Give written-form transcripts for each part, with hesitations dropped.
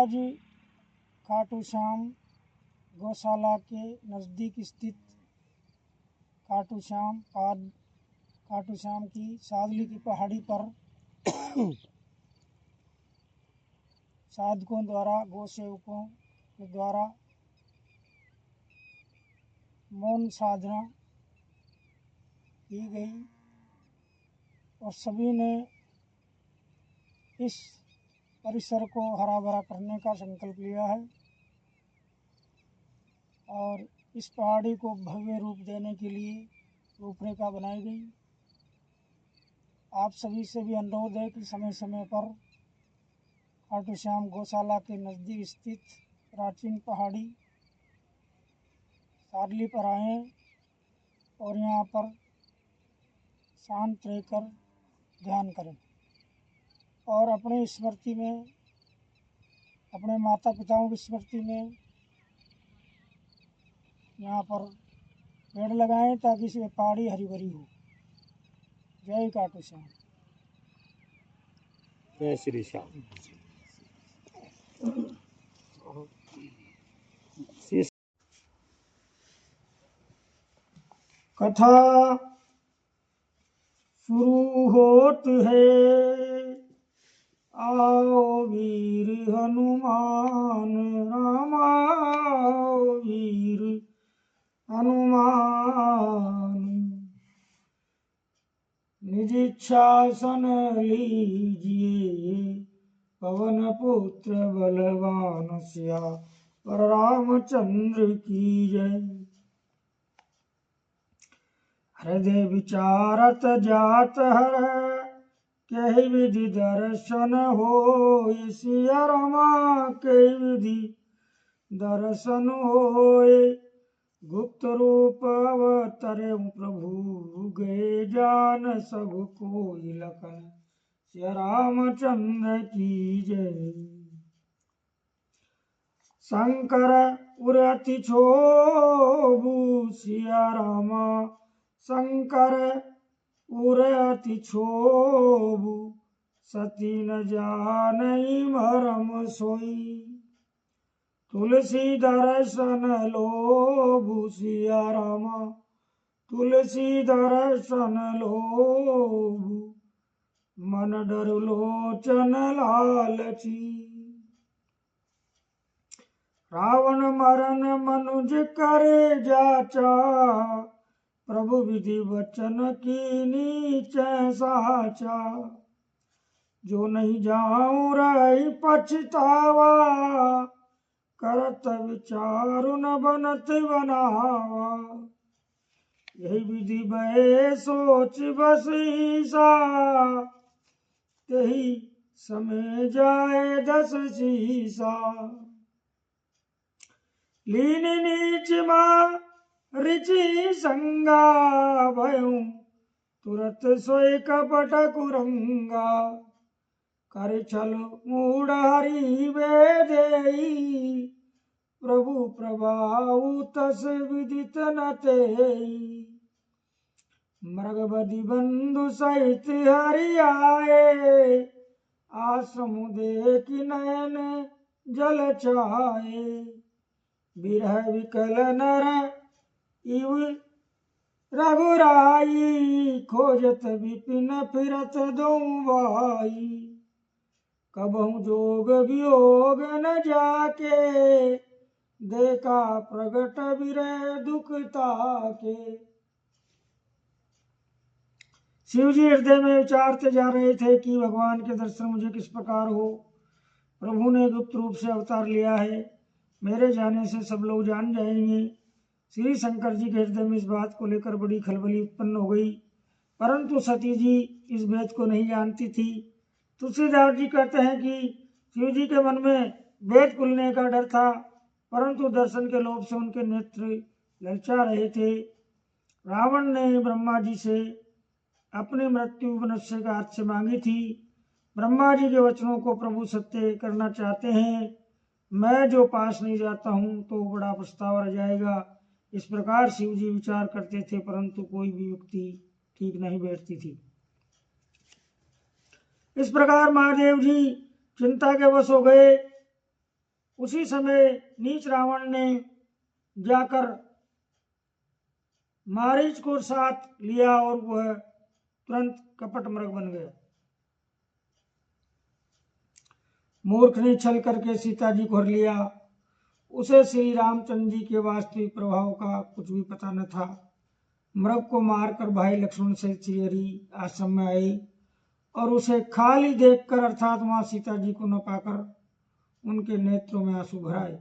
आज खाटू श्याम गौशाला के नज़दीक स्थित खाटू श्याम की सादली की पहाड़ी पर साधकों द्वारा, गौ सेवकों के द्वारा मौन साधना की गई और सभी ने इस परिसर को हरा भरा करने का संकल्प लिया है और इस पहाड़ी को भव्य रूप देने के लिए रूपरेखा बनाई गई। आप सभी से भी अनुरोध है कि समय समय पर खाटू श्याम गौशाला के नज़दीक स्थित प्राचीन पहाड़ी सादली पर आएँ और यहाँ पर शांत रहकर ध्यान करें और अपने स्मृति में, अपने माता पिताओं की स्मृति में यहाँ पर पेड़ लगाएं ताकि इसमें पहाड़ी हरी भरी हो। जय खाटू श्याम। जय श्री श्याम। कथा शुरू होत है, आओ वीर हनुमान राम, आओ वीर हनुमान, निज शासन लीजिए, पवन पुत्र बलवान सियावर रामचंद्र की जय। हृदय विचारत जात हर, कहि विधि दर्शन होय, सिया रामा कहि विधि दर्शन होय। गुप्त रूप अवतरे प्रभु, गए जान सब कोई लखन, सिया रामचंद्र की जय। शंकर उर अति क्षोभु, सिया रामा शंकर उर अति क्षोभु, सती न जानई मरम सोई। तुलसी दर्शन लोभु, सिया रामा तुलसी दर्शन लोभु, मन डर लोचन लालची। रावण मरन मनुज करे जाचा, प्रभु विधि वचन की नीच साचा। जो नहीं जाऊं रही पछतावा, करत विचारु न बनत बनावा। यही विधि बहे सोच बसीसा, तेही समय जाए 10 शीसा। लीन नीच माँ रिचि संगा, भयउ तुरत सोय कपट कुरंगा। कर छल मूढ़ हरि बेदेई, प्रभु प्रभाऊ तस विदित न तेई। मृगबधि बंधु सहित हरि आए, आश्रम देखि नयन जल छाए। बिरह विकल नर इव रघुराई, खोजत विपिन फिरत दों भाई। कबहु जोग वियोग न जाके, देखा प्रगट विरह दुख ताके। शिव जी हृदय में विचारते जा रहे थे कि भगवान के दर्शन मुझे किस प्रकार हो। प्रभु ने गुप्त रूप से अवतार लिया है, मेरे जाने से सब लोग जान जाएंगे। श्री शंकर जी के हृदय में इस बात को लेकर बड़ी खलबली उत्पन्न हो गई, परंतु सती जी इस भेद को नहीं जानती थी। तुलसीदास जी कहते हैं कि शिव जी के मन में भेद खुलने का डर था, परंतु दर्शन के लोभ से उनके नेत्र ललचा रहे थे। रावण ने ब्रह्मा जी से अपनी मृत्यु मनुष्य का हाथ से मांगी थी। ब्रह्मा जी के वचनों को प्रभु सत्य करना चाहते हैं। मैं जो पास नहीं जाता हूँ तो बड़ा पछतावा रह जाएगा। इस प्रकार शिव जी विचार करते थे, परंतु कोई भी युक्ति ठीक नहीं बैठती थी। इस प्रकार महादेव जी चिंता के वश हो गए उसी समय नीच रावण ने जाकर मारीच को साथ लिया और वह तुरंत कपट मृग बन गया। मूर्ख ने छल करके सीता जी को हर लिया। उसे श्री रामचंद्र जी के वास्तविक प्रभाव का कुछ भी पता न था। मृग को मारकर भाई लक्ष्मण से श्री हरि आश्रम में आए और उसे खाली देखकर अर्थात वहां सीता जी को न पाकर उनके नेत्रों में आंसू भर आए।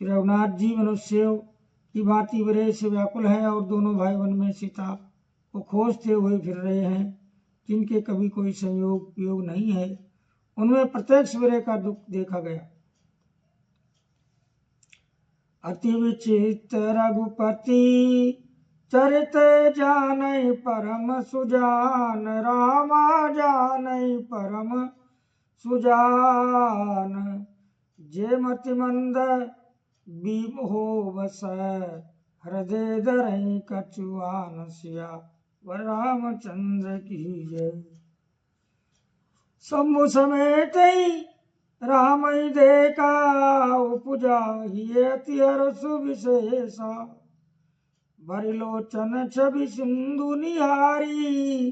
श्री रघुनाथ जी मनुष्य की भांति विरह से व्याकुल है और दोनों भाई वन में सीता को खोजते हुए फिर रहे हैं, जिनके कभी कोई संयोग योग नहीं है। उनमें प्रत्यक्ष विरह का दुख देखा गया। अति विचित्र रघुपति चरित जानई परम सुजान, रामा जानई परम सुजान। जे मति मंद बीम हो बस, हृदय धरई कछुआन। सिया वर रामचंद्र की जय। शंभु समेत राम देखा उपजा ही अति हर्ष विशेषा। बरिलोचन छवि सिंधु निहारी,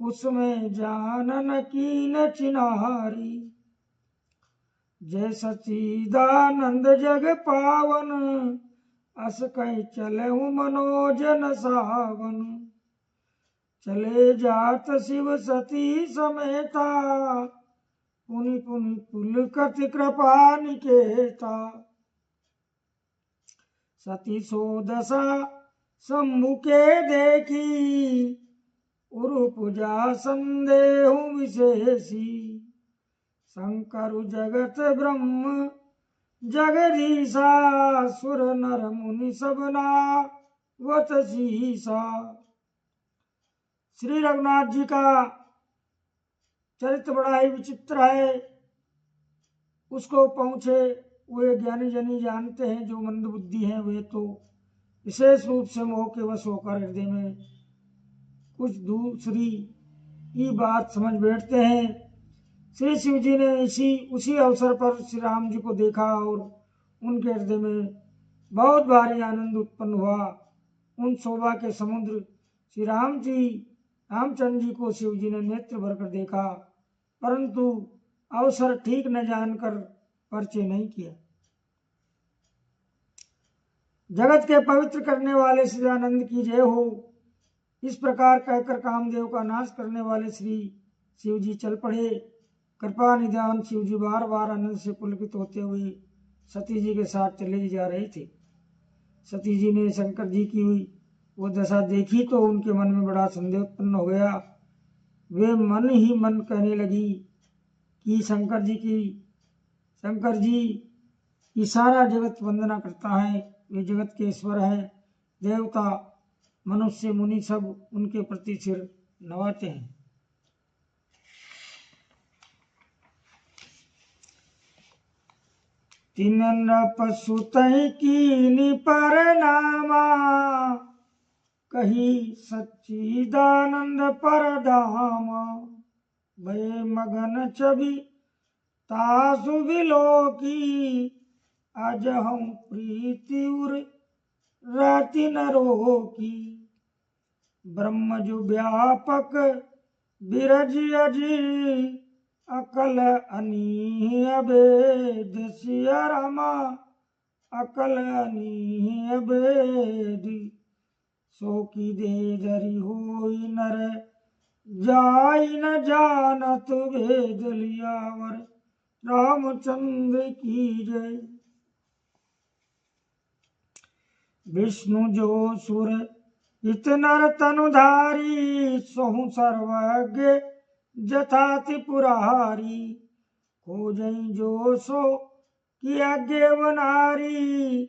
कुसुमे जानन कीन चिन्हारी। जय सचिदानंद जग पावन, अस कहीं चलहु मनोजन सावन। चले जात शिव सती समेता, पुनि पुनि पुलकत कृपा निकेता। सती सो दशा शंभु के देखी, उरुपुजा संदेहु विशेषी। शंकर जगत ब्रह्म जगदीशा, सुर नर मुनि सबना वत शीसा। श्री रघुनाथ जी का चरित्र बड़ा ही विचित्र है। उसको पहुंचे वे ज्ञानी जनी जानते हैं, जो मंद बुद्धि हैं वे तो विशेष रूप से मोह के वश होकर हृदय में कुछ दूसरी ही बात समझ बैठते हैं। श्री शिव जी ने उसी अवसर पर श्री राम जी को देखा और उनके हृदय में बहुत भारी आनंद उत्पन्न हुआ। उन शोभा के समुद्र श्री रामचंद्र जी को शिव जी ने नेत्र भरकर देखा, परंतु अवसर ठीक न जानकर परिचय नहीं किया। जगत के पवित्र करने वाले श्री आनंद की जय हो, इस प्रकार कहकर कामदेव का नाश करने वाले श्री शिव जी चल पड़े। कृपा निधान शिव जी बार बार आनंद से पुलकित होते हुए सती जी के साथ चले जा रहे थे। सती जी ने शंकर जी की वो दशा देखी तो उनके मन में बड़ा संदेह उत्पन्न हो गया। वे मन ही मन कहने लगी कि शंकर जी की सारा जगत वंदना करता है, वे जगत के ईश्वर है। देवता मनुष्य मुनि सब उनके प्रति सिर नवाते हैं। तीन पशु तय कीनी परनामा, कही सच्चिदानंद परधामा। भय मगन छवि तासु विलोकी, आज हम प्रीति उर राति न रोकी। ब्रह्म जो व्यापक बिरज अजी, अकल अनी अभेद। सिया रामा अकल अनी अभेद। सो की दे धरी होई नर, जाई न जानत भेद। लियावर रामचंद्र की जय। विष्णु जो सुर इत नर तनुधारी, सोहु सर्वज्ञ जथाति पुरारी। खोजई जो सो की अज्ञवनारी,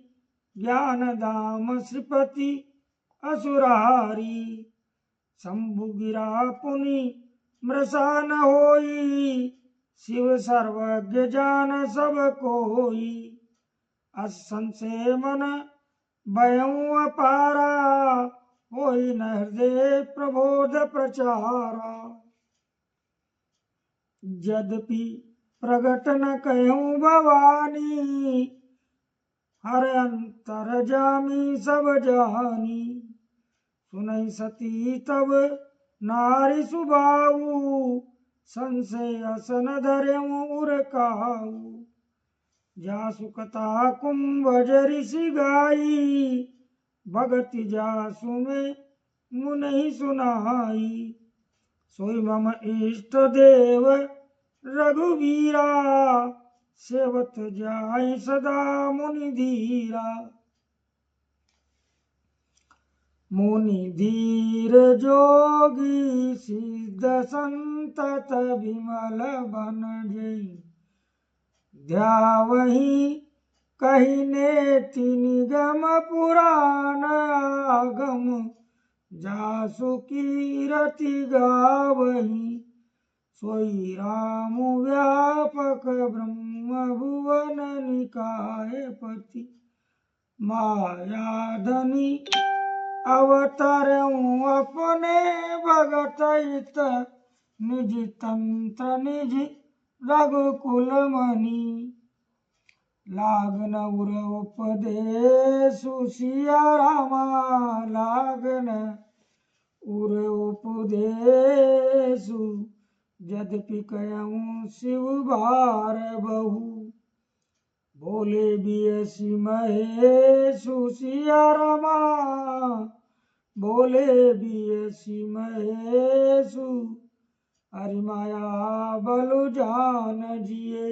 ज्ञान दाम श्रीपति असुरारी। शंभु गिरा पुनि मृषा न होई, शिव सर्वज्ञ जान सब कोई। असंशय मन भयउ अपारा, होई न हृदय प्रबोध प्रचारा। यद्यपि प्रगट न कहूँ भवानी, हर अंतर जामी सब जानी। सुनई सती तब नारी सुबाऊ, संशय असन धर्यऊ उरकाऊ। जासु कथा कुंभ ऋषि गाई, भगति जासु में मुनि सुनाई। सोई मम इष्ट देव रघुवीरा, सेवत जाय सदा मुनि धीरा। मुनि धीर जोगी सिद्ध संतत विमल बन जई। ध्यावहि कही नेति निगम पुराण आगम, जासु कीरति गावहि। सोई राम व्यापक ब्रह्म भुवन निकाय पति, माया धनी अवतरऊँ अपने भगत हित। निज तंत्र निज रघुकुल मनि, लागन उर उपदेशु सिया रामा। लागन उर उपदेशु, यद्यपि कहऊँ शिव बार बहु। बोले बियसी महेशु सिया रामा, बोले बियसी महेशु। हरि माया बलु जान जिए।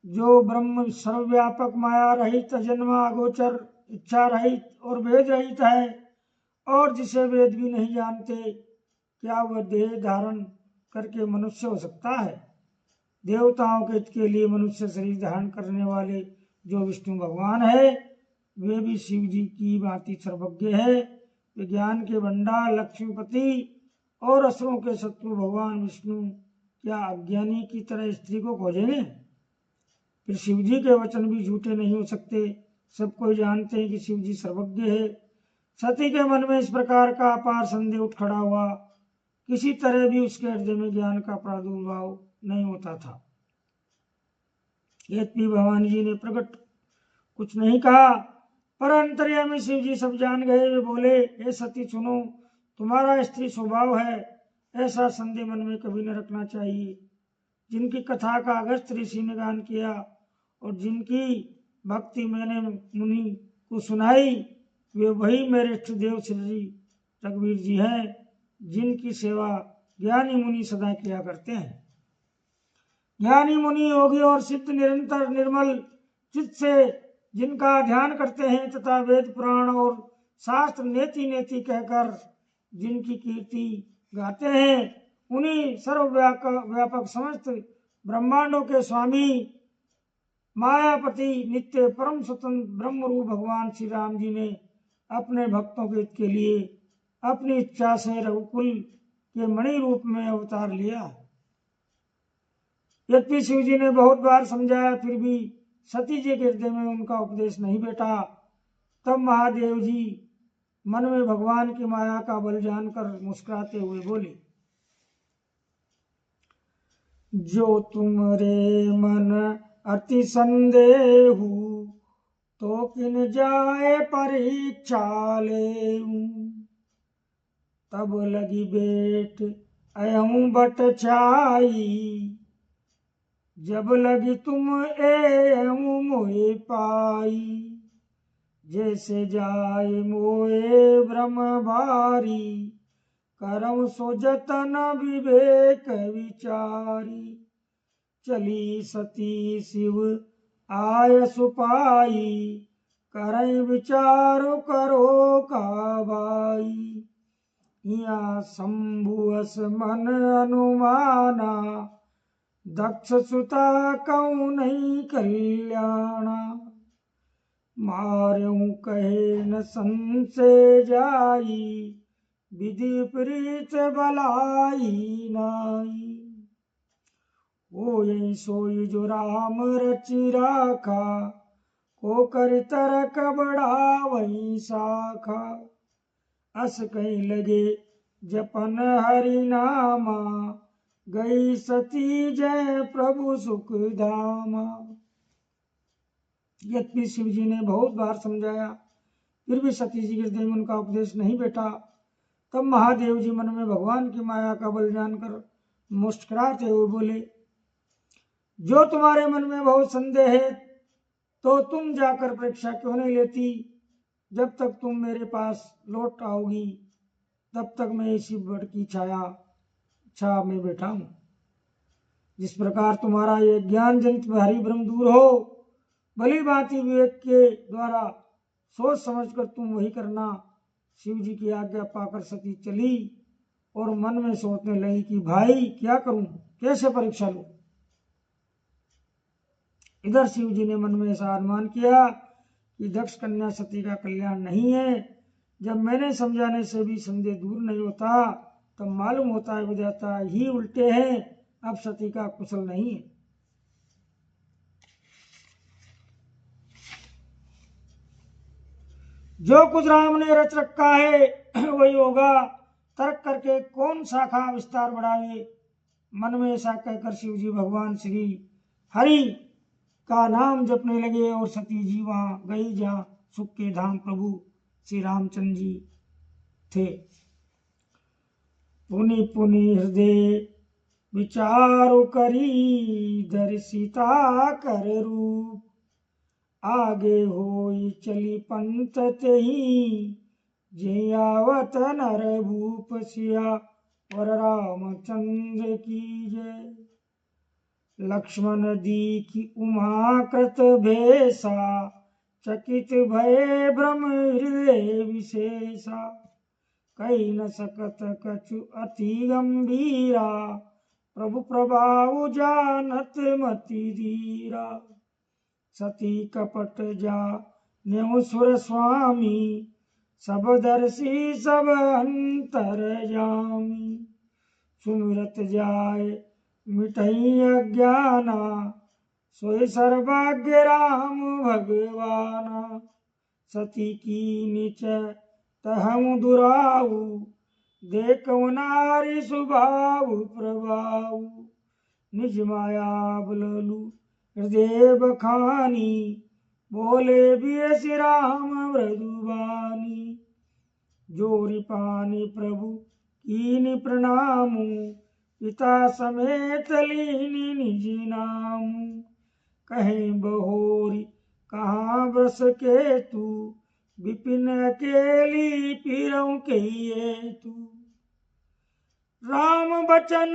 जो ब्रह्म सर्वव्यापक माया रहित जन्मा गोचर इच्छा रहित और वेद रहित है, और जिसे वेद भी नहीं जानते, क्या वह देह धारण करके मनुष्य हो सकता है? देवताओं के हित के लिए मनुष्य शरीर धारण करने वाले जो विष्णु भगवान है, वे भी शिव जी की भांति सर्वज्ञ है। वे ज्ञान के भंडार लक्ष्मीपति और असुरों के शत्रु भगवान विष्णु क्या अज्ञानी की तरह स्त्री को खोजेंगे? फिर शिव जी के वचन भी झूठे नहीं हो सकते। सब कोई जानते हैं कि शिव जी सर्वज्ञ है। सती के मन में इस प्रकार का अपार संदेह उठ खड़ा हुआ। किसी तरह भी उसके हृदय में ज्ञान का प्रादुर्भाव नहीं होता था। यद्यपि भगवान जी ने प्रकट कुछ नहीं कहा, पर अंतर्यामी शिव जी सब जान गए। वे बोले, हे सती सुनो, तुम्हारा स्त्री स्वभाव है, ऐसा संदेह मन में कभी न रखना चाहिए। जिनकी कथा का अगस्त्य ऋषि ने गान किया और जिनकी भक्ति मैंने मुनि को सुनाई, वे वही मेरे इष्ट देव श्री रघुवीर जी हैं, जिनकी सेवा ज्ञानी मुनि सदा किया करते हैं। ज्ञानी मुनि योगी और सिद्ध निरंतर निर्मल चित्त से जिनका ध्यान करते हैं तथा वेद पुराण और शास्त्र नेति नेति कहकर जिनकी कीर्ति गाते हैं, उन्हीं सर्वव्यापक समस्त ब्रह्मांडों के स्वामी मायापति नित्य परम स्वतंत्र ब्रह्म रूप भगवान श्री राम जी ने अपने भक्तों के हित के लिए अपनी इच्छा से रघुकुल के मणि रूप में अवतार लिया। यद्यपि शिव जी ने बहुत बार समझाया, फिर भी सती जी के हृदय में उनका उपदेश नहीं बैठा। तब महादेव जी मन में भगवान की माया का बल जानकर मुस्कुराते हुए बोले, जो तुमरे मन अति संदेहु, तो किन जाए परीक्षा लेऊं। तब लगी बेट अयऊं बट छाई, जब लगी तुम एऊं मोए पाई। जैसे जाए मोए भ्रम भारी, करम सो जतन विवेक विचारी। चली सती शिव आय सुपाई, करई विचार करो का भाई। या शंभुअस मन अनुमाना, दक्ष सुता कऊ नहीं कल्याणा। मार्यों कहे न संशय जाई, विधि प्रीत बलाई नाई। होय सोई जो राम रचि राखा, को कर तरक बढ़ावई शाखा। अस कहीं लगे जपन हरि नामा, गई सती जय प्रभु सुख धामा। यद्यपि शिव जी ने बहुत बार समझाया, फिर भी सती जी के हृदय में उनका उपदेश नहीं बैठा। तब महादेव जी मन में भगवान की माया का बल जानकर मुस्कुराते हुए बोले, जो तुम्हारे मन में बहुत संदेह है तो तुम जाकर परीक्षा क्यों नहीं लेती? जब तक तुम मेरे पास लौट आओगी तब तक मैं इसी वट की छाया में बैठा हूं। जिस प्रकार तुम्हारा ये ज्ञान जनित भारी भ्रम दूर हो, भली भांति विवेक के द्वारा सोच समझकर तुम वही करना। शिव जी की आज्ञा पाकर सती चली और मन में सोचने लगी कि भाई क्या करूं, कैसे परीक्षा लूं। इधर शिव जी ने मन में ऐसा अनुमान किया कि दक्ष कन्या सती का कल्याण नहीं है। जब मैंने समझाने से भी संदेह दूर नहीं होता तब मालूम होता है विधाता ही उल्टे हैं, अब सती का कुशल नहीं है। जो कुछ राम ने रच रखा है वही होगा, तर्क करके कौन शाखा विस्तार बढ़ावे। मन में ऐसा कहकर शिव जी भगवान श्री हरि का नाम जपने लगे और सती जी वहां गई जहां सुख के धाम प्रभु श्री रामचंद्र जी थे। पुनि पुनि हृदय विचार करी दर्शिता कर रूप, आगे होई चली पंत तेहि जयावत नर भूप सिया वर रामचंद्र की जय। लक्ष्मण दीखि उमा कृत भेसा, चकित भय भ्रम हृदय विशेषा, कही न सकत कछु अति गंभीरा, प्रभु प्रभाव जानत मति धीरा। सती कपट जा नेउ सुर स्वामी, सब दर्शी सब अंतर जामी। सुमिरत जाय मिटई अज्ञाना, सोई सर्वज्ञ राम भगवाना। सती की नीच तहु दुराऊ, देखो नारी सुभाव प्रभाऊ। निज माया बुललू हृदय बखानी, बोले बियस राम मृदुबानी। जोरि पानी प्रभु कीनि प्रणामु, पिता समेत लीनी निज नामु। कहे बहोरी कहाँ बस के तू, विपिन अकेली पीरऊ के तू। राम बचन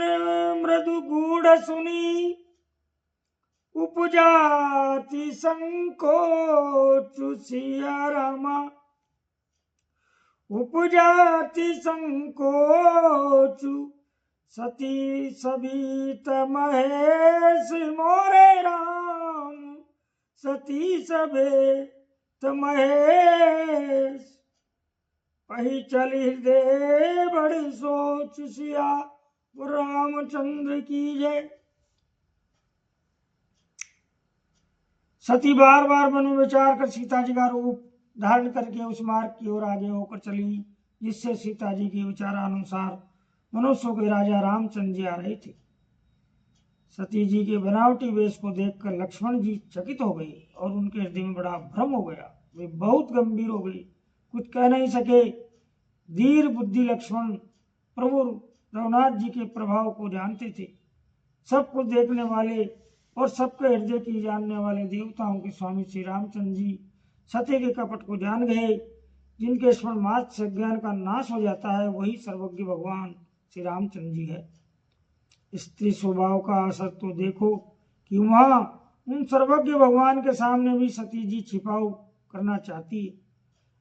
मृदु गूढ़ सुनी, उपजाति संकोच सिया रामा। उपजाति संकोच सती सबीत महेश मोरे राम। सती सቤत महेश, पही चली हृदय बड़ी सोच सिया रामचंद्र की जय। सती बार बार मन में विचार कर सीता जी का रूप धारण करके उस मार्ग की ओर आगे होकर चली जिससे सीता जी के विचारानुसार मनुष्यों के राजा रामचंद्र जी आ रहे थे। सती जी के बनावटी वेश को देखकर लक्ष्मण जी चकित हो गए और उनके हृदय में बड़ा भ्रम हो गया। वे बहुत गंभीर हो गए, कुछ कह नहीं सके। धीर बुद्धि लक्ष्मण प्रभु रघुनाथ जी के प्रभाव को जानते थे। सब कुछ देखने वाले और सबके हृदय की जानने वाले देवताओं के स्वामी श्री रामचंद्र जी सत्य के कपट को जान गए। जिनके स्मरण मात्र से ज्ञान का नाश हो जाता है वही सर्वज्ञ भगवान श्री रामचंद्र जी है। स्त्री स्वभाव का असर तो देखो कि वहां उन सर्वज्ञ भगवान के सामने भी सती जी छिपाव करना चाहती है।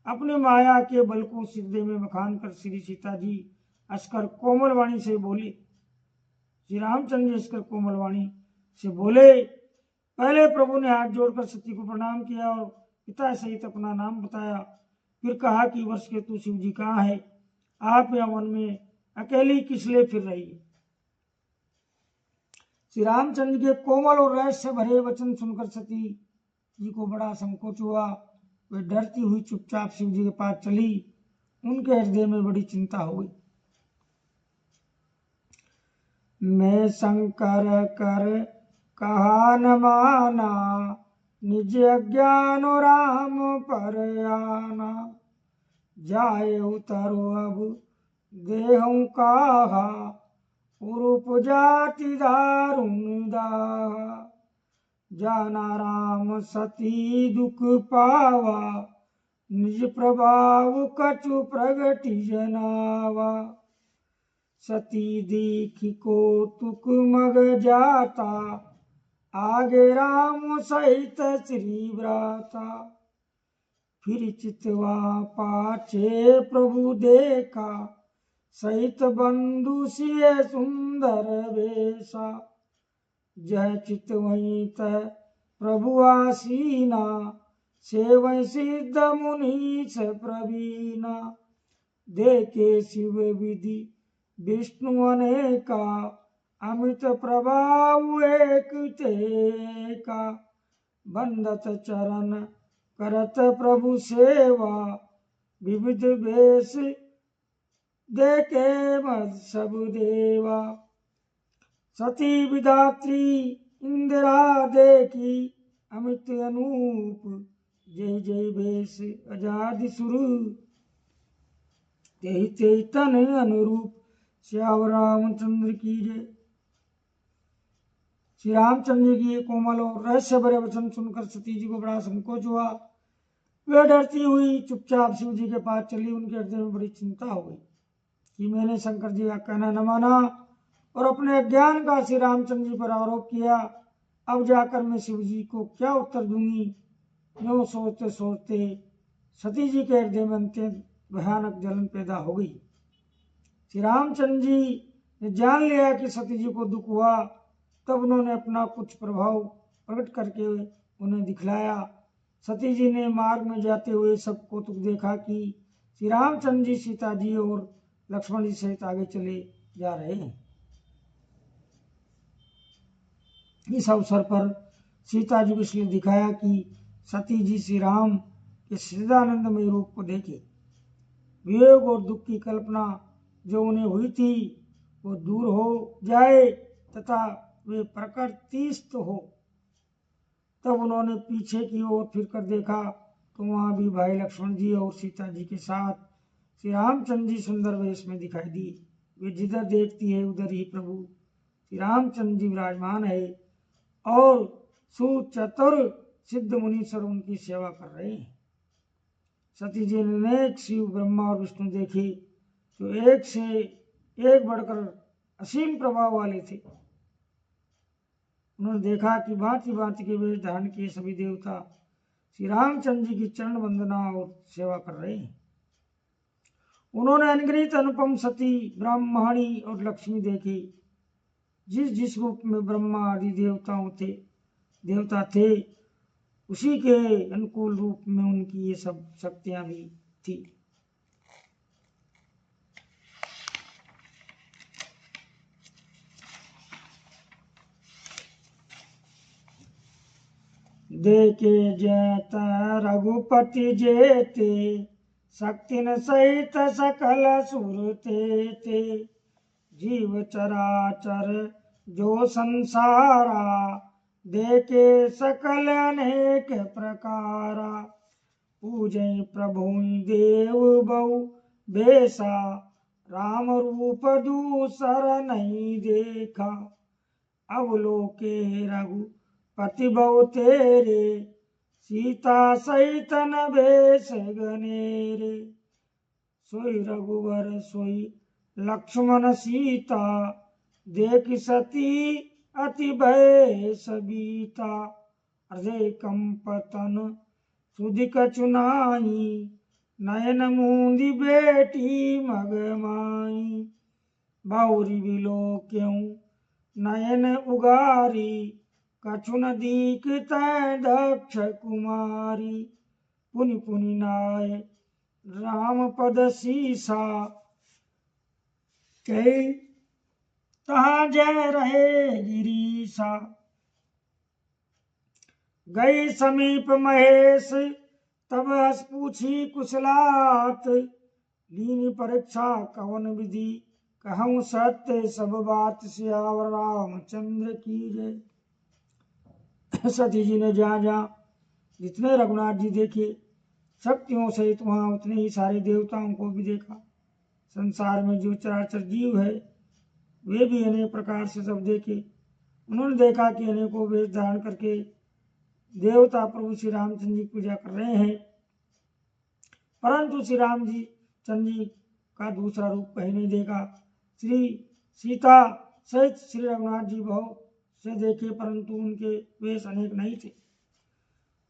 अपने माया के बल को हृदय में बखान कर श्री सीता जी अस्कर कोमल वाणी से बोले। श्री रामचंद्र जी अस्कर कोमल वाणी से बोले। पहले प्रभु ने हाथ जोड़कर सती को प्रणाम किया और पिता सहित अपना नाम बताया। फिर कहा कि वर्ष के तू शिव जी कहाँ है? आप या वन में अकेली किस लिए फिर रही है? श्री रामचंद्र के कोमल और रहस्य से भरे वचन सुनकर सती जी को बड़ा संकोच हुआ। वे डरती हुई चुपचाप शिव जी के पास चली। उनके हृदय में बड़ी चिंता हो गई। मैं शंकर कर कहा न माना, निज अज्ञान राम पर आना। जाए उतरो अब देहु काहा, उरूप जाति दारुण दाहा। जाना राम सती दुख पावा, निज प्रभाव कछु प्रगति जनावा। सती देखी कौतुक मग जाता, आगे राम सहित श्री व्राता। फिर चितवा पाछे प्रभु देखा, सहित बंधु सिय सुंदर वेशा। जह चितवहीं तह प्रभु आसीना, सेवै सिद्ध मुनीश प्रवीणा। देखे शिव विधि विष्णु अनेका, अमित प्रभाव एक तेका। बंदत चरण करत प्रभु सेवा, विविध वेश देखे मद सब देवा। सती विधात्री इंदिरा देखी, अमित अनूप जय जय वेश अजादि सुरु। तेहि तेहि तन अनुरूप, श्याम रामचंद्र की जय। श्री रामचंद्र जी की कोमल और रहस्य भरे वचन सुनकर सती जी को बड़ा संकोच हुआ। वे डरती हुई चुपचाप शिव जी के पास चली। उनके हृदय में बड़ी चिंता हो गई कि मैंने शंकर जी का कहना न माना और अपने अज्ञान का श्री रामचंद्र जी पर आरोप किया। अब जाकर मैं शिव जी को क्या उत्तर दूंगी। यूं सोचते सोचते सती जी के हृदय में अत्यंत भयानक जलन पैदा हो गई। श्री रामचंद्र जी ने जान लिया कि सती जी को दुख हुआ, तब उन्होंने अपना कुछ प्रभाव प्रकट करके उन्हें दिखलाया। सती जी ने मार्ग में जाते हुए सब कौतुक देखा कि श्री रामचंद्र जी सीता जी और लक्ष्मण जी सहित आगे चले जा रहे हैं। इस अवसर पर सीता जी को इसलिए दिखाया कि सती जी श्री राम के सच्चिदानंदमय रूप को देखे। वियोग और दुख की कल्पना जो उन्हें हुई थी वो दूर हो जाए तथा वे प्रकृतिस्थ हो। तब उन्होंने पीछे की ओर फिरकर देखा तो वहां भी भाई लक्ष्मण जी और सीता जी के साथ श्री रामचंद्र जी सुंदर वेश में दिखाई दी। वे जिधर देखती है उधर ही प्रभु श्री रामचंद्र जी विराजमान है और सुचतुर सिद्ध मुनीश्वर उनकी सेवा कर रहे हैं। सती जी ने अनेक शिव ब्रह्मा और विष्णु देखे जो एक से एक बढ़कर असीम प्रभाव वाले थे। उन्होंने देखा कि भांति भांति के वेश धारण किए सभी देवता श्री रामचंद्र जी की चरण वंदना और सेवा कर रहे हैं। उन्होंने अनगिनत अनुपम सती ब्राह्मणी और लक्ष्मी देखी। जिस जिस रूप में ब्रह्मा आदि देवता थे उसी के अनुकूल रूप में उनकी ये सब शक्तियां भी थी। देखे जैत रघुपति जेते, शक्ति न सहित सकल सुर ते। जीव चराचर जो संसारा, देखे सकल अनेक प्रकारा। पूजे प्रभु देव बहु बेसा, राम रूप दूसर नहीं देखा। अवलोके रघुपति बहु तेरे, सीता सहित न भेष गनेरे। सोई रघुवर सोई लक्ष्मण सीता, देख सती अति भय सबीता। हृदय कंपतन सुधि कछु नाई, नयन मूंदी बेटी मगमाई। बाउरी बिलोक्यों नयन उगारी, कछु न दीखत दक्ष कुमारी। पुनि पुनि नाय राम पद सीसा, कही तहाँ जय रहे गिरीसा। गई समीप महेश तब हस पूछी कुशलात, लीनी परीक्षा कवन विधि कहूँ सत्य सब बात सियावर रामचंद्र की जय। सती जी ने जहाँ जहाँ जितने रघुनाथ जी देखे शक्तियों सहित वहाँ उतने ही सारे देवताओं को भी देखा। संसार में जो चराचर जीव है वे भी अनेक प्रकार से सब देखे। उन्होंने देखा कि अनेकों वेश धारण करके देवता प्रभु श्री रामचंद्र जी पूजा कर रहे हैं, परंतु श्री राम जी चंद्र जी का दूसरा रूप कहीं नहीं देखा। श्री सीता सहित श्री रघुनाथ जी बहुत से देखे, परंतु उनके वेश अनेक नहीं थे।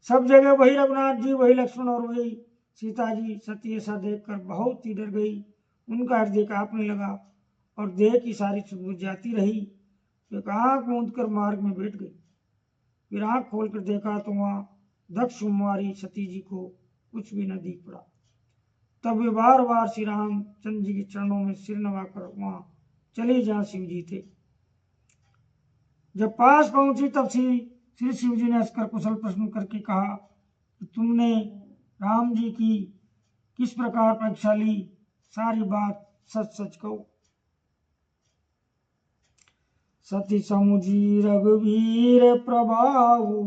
सब जगह वही रघुनाथ जी, वही लक्ष्मण और वही सीता जी। सती ऐसा देखकर बहुत ही डर गई, उनका हृदय कांपने लगा और देह की सारी सुध जाती रही। एक आंख मूंद कर मार्ग में बैठ गई। फिर आंख खोलकर देखा तो वहां दक्ष कुमारी सती जी को कुछ भी न दिख पड़ा। तब वे बार बार श्री रामचंद्र जी के चरणों में सिर नवाकर वहां चले जहां शिव जी थे। जब पास पहुंची तब श्री शिव जी ने हंसकर कुशल प्रश्न करके कहा कि तुमने राम जी की किस प्रकार परीक्षा ली, सारी बात सच सच कहो। सती समुझी रघुवीर प्रभाऊ,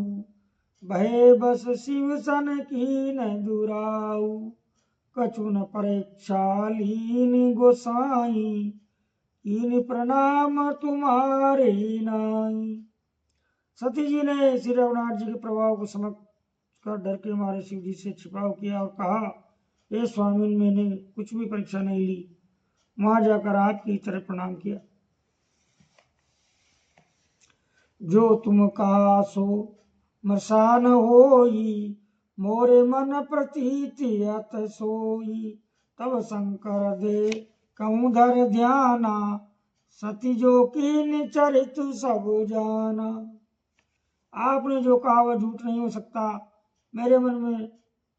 भय बस शिव सन कीन दुराऊ। कछु न परीक्षा लीन गोसाई, कीन प्रणाम तुम्हारे नाई। सती जी ने श्री रघुनाथ जी के प्रभाव को समझ कर डर के मारे शिव जी से छिपाव किया और कहा, हे स्वामी, मैंने कुछ भी परीक्षा नहीं ली, वहां जाकर आपकी तरह प्रणाम किया। जो तुम कहा सो मसान होई, मोरे मन प्रतीति अत सोई। तब शंकर दे कहूँ धर ध्याना, सती जो कीन चरित सब जाना। आपने जो कहा वह झूठ नहीं हो सकता, मेरे मन में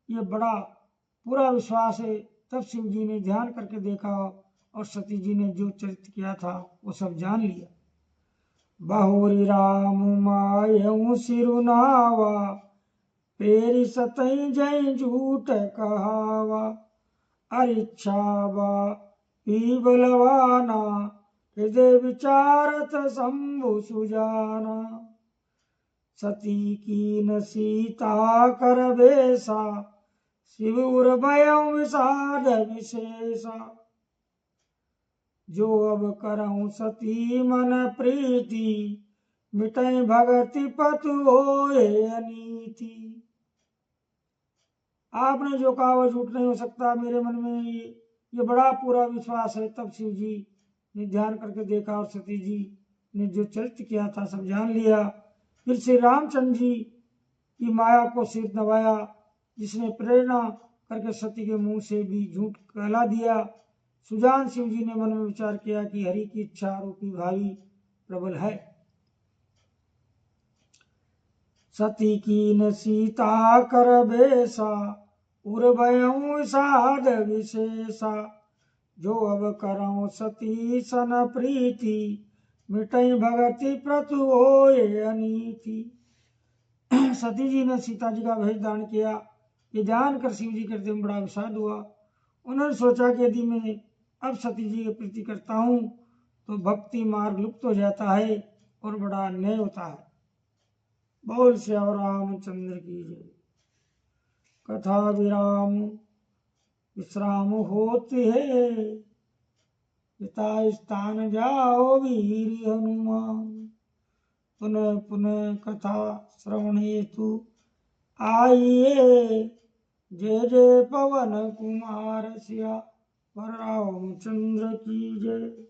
ये बड़ा पूरा विश्वास है। तब शिव जी ने ध्यान करके देखा और सती जी ने जो चरित्र किया था वो सब जान लिया। बहुरी राम मायऊ सिरुनावा, पेरी सतई जय झूठ कहावा। अरिच्छावा पी बलवाना, हृदय विचारत शंभु सुजाना। सती कीन सीता कर बेसा, शिव उर भयउ विषाद विशेषा। जो अब करऊँ सती मन प्रीति, मिटई भगति पतु होए अनीति। आपने जो कहा वह झूठ नहीं हो सकता, मेरे मन में ये बड़ा पूरा विश्वास है। तब शिव जी ने ध्यान करके देखा और सती जी ने जो चरित्र किया था सब जान लिया। फिर श्री रामचंद्र जी की माया को सिर नवाया, जिसने प्रेरणा करके सती के मुंह से भी झूठ कहला दिया। सुजान शिव जी ने मन में विचार किया कि हरि की इच्छा रूपी भावी प्रबल है। सती कीन सीता कर बेसा, उर भयउ साध विशेषा। जो अब करऊँ सती सन प्रीति, मिटई भगति प्रतु होए अनीति। सती जी ने सीता जी का भेष धारण किया। ये ध्यान कर शिव जी के हृदय में बड़ा विषाद हुआ। उन्होंने सोचा कि यदि मैं अब सती जी की प्रीति करता हूँ तो भक्ति मार्ग लुप्त हो जाता है और बड़ा अन्याय होता है। बोल श्याम रामचंद्र की जय। कथा विराम विश्राम होते है, पिता स्थान जाओ वीर हनुमान। पुनः पुनः कथा श्रवण हेतु आइए, जय जय पवन कुमार सिया वर रामचंद्र की जय।